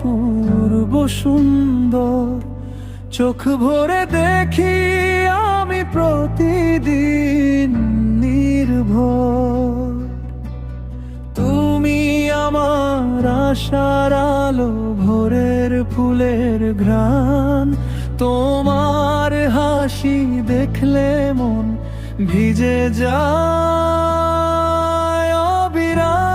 অপূর্ব সুন্দর। চোখ ভরে দেখি আমি প্রতিদিন নির্ভর। তুমি আমার আশার আলো, ভোরের ফুলের ঘ্রাণ। তোমার হাসি দেখলে মন ভিজে যায় অবিরাম।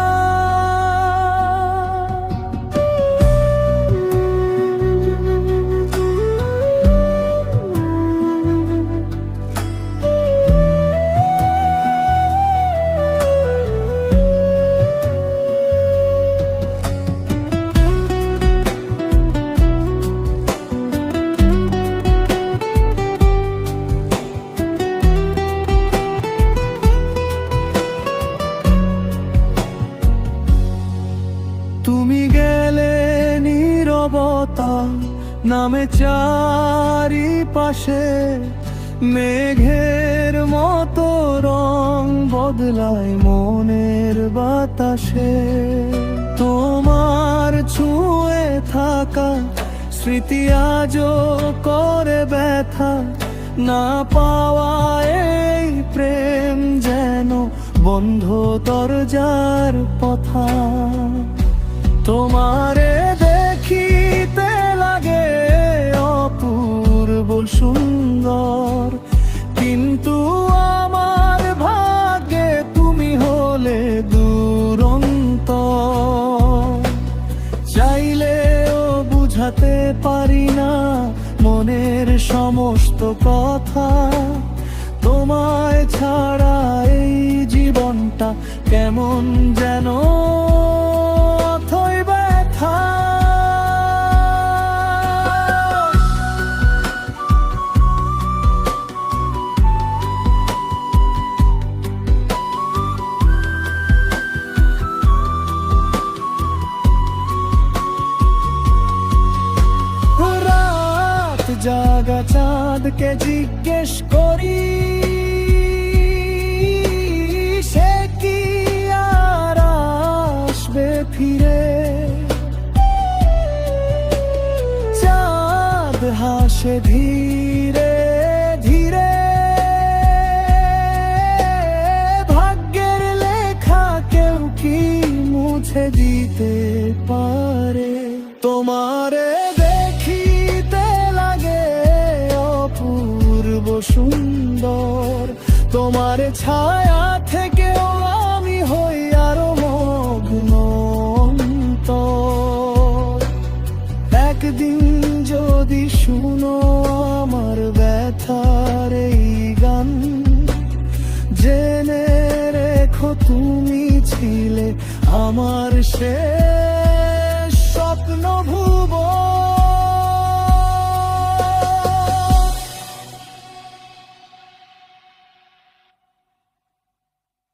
তুমি গেলে নীরবতা নামে চারিপাশে, মেঘের মতো রং বদলায় মনের বাতাসে। তোমার ছুঁয়ে থাকা স্মৃতি আজও করে ব্যথা, না পাওয়া এই প্রেম যেন বন্ধ দরজার পথা। তোমারে দেখিতে লাগে অপূর্ব সুন্দর, কিন্তু আমার ভাগ্যে তুমি হলে দুরন্ত। চাইলেও বুঝাতে পারি না মনের সমস্ত কথা। তোমায় ছাড়া এই জীবনটা কেমন যেন অথই ব্যথা। রাত জাগা চাঁদকে জিজ্ঞেস করি, সে কি আর আসবে ফিরে? চাঁদ হাসে ধীরে ধীরে, ভাগ্যের লেখা কেউ কি মুছে দিতে পারে? তোমারে দেখিতে লাগে অপূর্ব সুন্দর, তোমার ছায়া থেকেও আমি হই আরো মগ্ন অন্তর। একদিন যদি শুনো আমার ব্যথার এই গান, জেনে রেখো তুমি ছিলে আমার শেষ স্বপ্ন ভুবন।